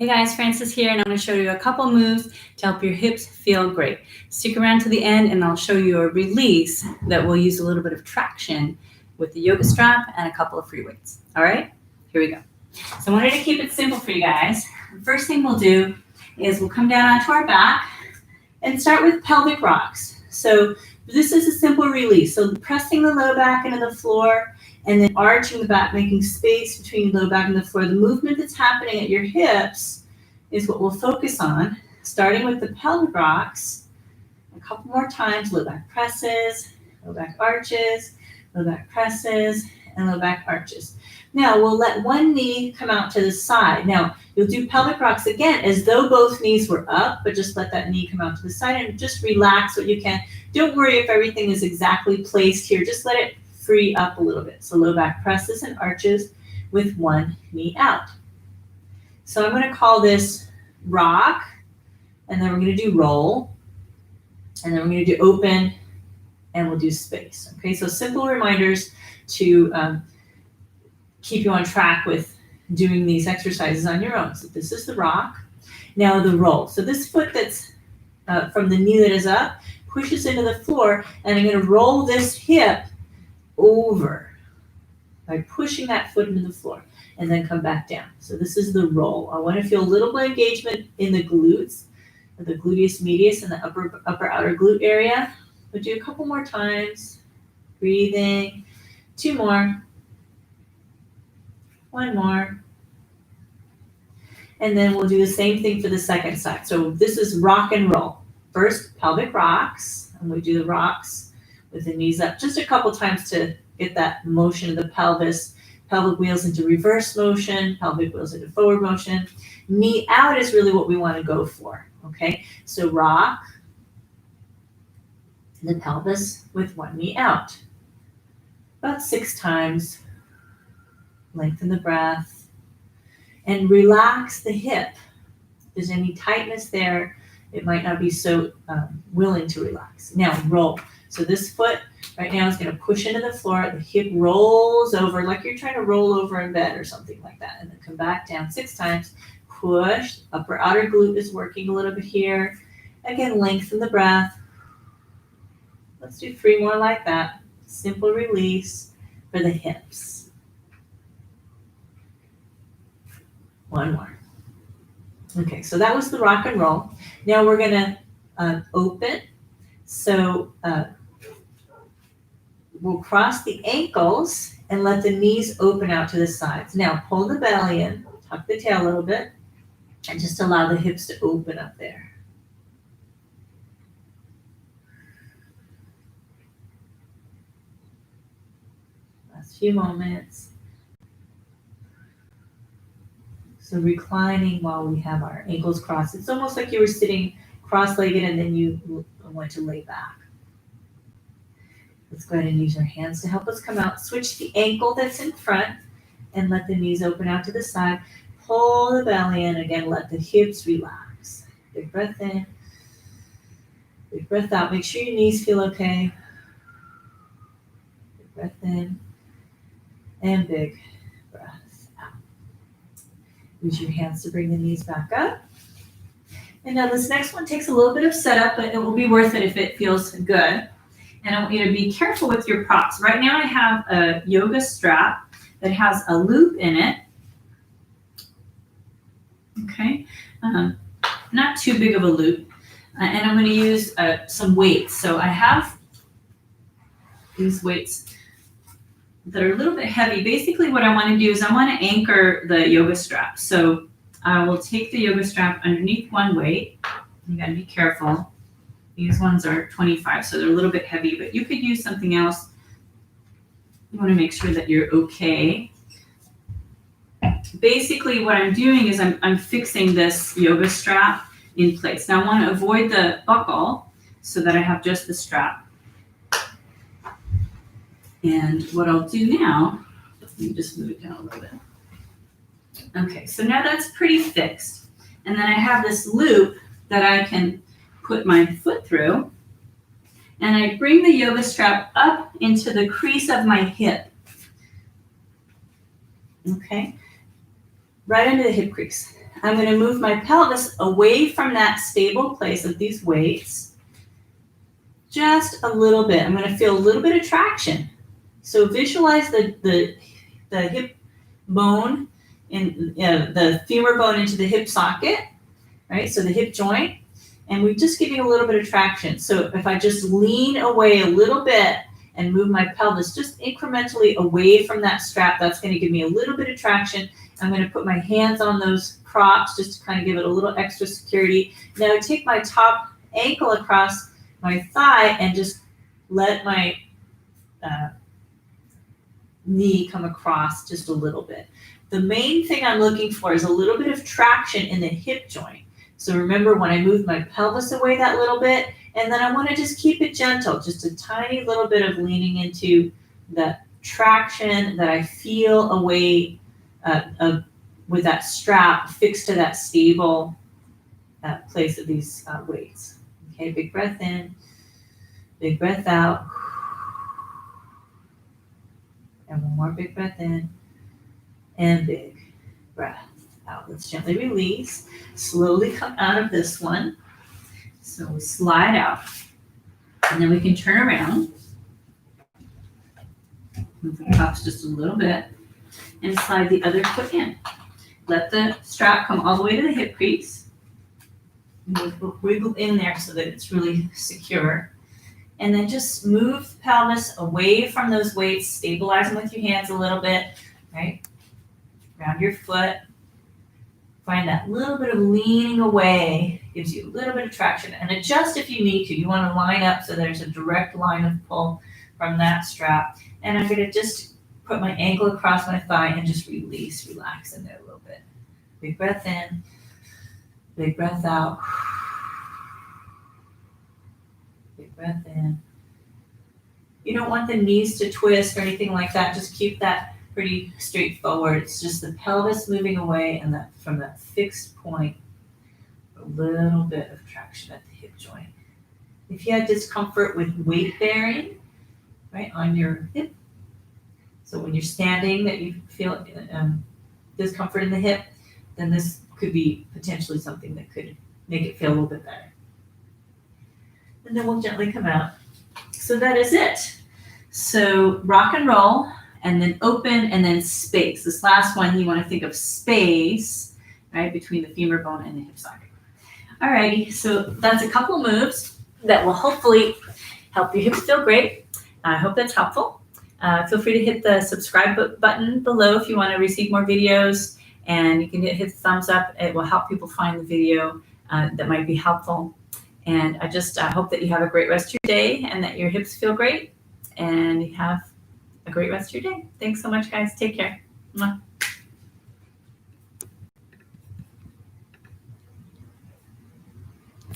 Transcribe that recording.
Hey guys, Francis here, and I'm going to show you a couple moves to help your hips feel great. Stick around to the end and I'll show you a release that will use a little bit of traction with the yoga strap and a couple of free weights. All right, here we go. So I wanted to keep it simple for you guys. The first thing we'll do is we'll come down onto our back and start with pelvic rocks. So this is a simple release. So pressing the low back into the floor and then arching the back, making space between the low back and the floor. The movement that's happening at your hips is what we'll focus on, starting with the pelvic rocks. A couple more times, low back presses, low back arches, low back presses, and low back arches. Now we'll let one knee come out to the side. Now you'll do pelvic rocks again as though both knees were up, but just let that knee come out to the side and just relax what you can. Don't worry if everything is exactly placed here. Just let it free up a little bit. So low back presses and arches with one knee out. So I'm going to call this rock, and then we're going to do roll, and then we're going to do open, and we'll do space. Okay, so simple reminders to keep you on track with doing these exercises on your own. So this is the rock. Now the roll. So this foot that's from the knee that is up pushes into the floor, and I'm going to roll this hip over by pushing that foot into the floor and then come back down. So this is the roll. I want to feel a little bit of engagement in the glutes, the gluteus medius and the upper outer glute area. We'll do a couple more times. Breathing. 2 more. 1 more. And then we'll do the same thing for the second side. So this is rock and roll. First, pelvic rocks, and we do the rocks with the knees up just a couple times to get that motion of the pelvis. Pelvic wheels into reverse motion, pelvic wheels into forward motion. Knee out is really what we want to go for, okay? So rock the pelvis with one knee out. About 6 times. Lengthen the breath and relax the hip. If there's any tightness there, it might not be so willing to relax. Now roll. So this foot right now is going to push into the floor. The hip rolls over like you're trying to roll over in bed or something like that. And then come back down 6 times. Push. Upper outer glute is working a little bit here. Again, lengthen the breath. Let's do 3 more like that. Simple release for the hips. 1 more. Okay, so that was the rock and roll. Now we're going to open. So we'll cross the ankles and let the knees open out to the sides. Now pull the belly in, tuck the tail a little bit, and just allow the hips to open up there. Last few moments. So reclining while we have our ankles crossed. It's almost like you were sitting cross-legged and then you went to lay back. Let's go ahead and use our hands to help us come out. Switch the ankle that's in front and let the knees open out to the side. Pull the belly in. Again, let the hips relax. Big breath in. Big breath out. Make sure your knees feel okay. Big breath in. And big breath out. Use your hands to bring the knees back up. And now this next one takes a little bit of setup, but it will be worth it if it feels good. And I want you to be careful with your props. Right now I have a yoga strap that has a loop in it. Okay, not too big of a loop. And I'm going to use some weights. So I have these weights that are a little bit heavy. Basically what I want to do is I want to anchor the yoga strap. So I will take the yoga strap underneath one weight. You got to be careful. These ones are 25, so they're a little bit heavy, but you could use something else. You want to make sure that you're okay. Basically, what I'm doing is I'm fixing this yoga strap in place. Now, I want to avoid the buckle so that I have just the strap. And what I'll do now, let me just move it down a little bit. Okay, so now that's pretty fixed. And then I have this loop that I can put my foot through, and I bring the yoga strap up into the crease of my hip. Okay, right under the hip crease. I'm going to move my pelvis away from that stable place of these weights just a little bit. I'm going to feel a little bit of traction. So visualize the hip bone in the femur bone into the hip socket, right? So the hip joint, and we're just giving a little bit of traction. So if I just lean away a little bit and move my pelvis just incrementally away from that strap, that's going to give me a little bit of traction. I'm going to put my hands on those props just to kind of give it a little extra security. Now I take my top ankle across my thigh and just let my knee come across just a little bit. The main thing I'm looking for is a little bit of traction in the hip joint. So remember when I move my pelvis away that little bit, and then I want to just keep it gentle, just a tiny little bit of leaning into the traction that I feel away with that strap fixed to that stable place of these weights. Okay, big breath in, big breath out. And one more big breath in and big breath out. Let's gently release. Slowly come out of this one. So we slide out. And then we can turn around. Move the cuffs just a little bit. And slide the other foot in. Let the strap come all the way to the hip crease. Wiggle in there so that it's really secure. And then just move the pelvis away from those weights, stabilize them with your hands a little bit, right? Ground your foot. Find that little bit of leaning away, gives you a little bit of traction, and adjust if you need to. You want to line up so there's a direct line of pull from that strap. And I'm going to just put my ankle across my thigh and just release, relax in there a little bit. Big breath in, big breath out. Big breath in. You don't want the knees to twist or anything like that. Just keep that pretty straightforward. It's just the pelvis moving away and that from that fixed point, a little bit of traction at the hip joint. If you had discomfort with weight bearing, right, on your hip, so when you're standing that you feel discomfort in the hip, then this could be potentially something that could make it feel a little bit better. And then we'll gently come out. So that is it. So rock and roll, and then open, and then space. This last one, you want to think of space, right, between the femur bone and the hip socket. Alrighty, so that's a couple moves that will hopefully help your hips feel great. I hope that's helpful. Feel free to hit the subscribe button below if you want to receive more videos, and you can hit the thumbs up. It will help people find the video that might be helpful. And I just hope that you have a great rest of your day and that your hips feel great and you have a great rest of your day. Thanks so much, guys. Take care. Mwah.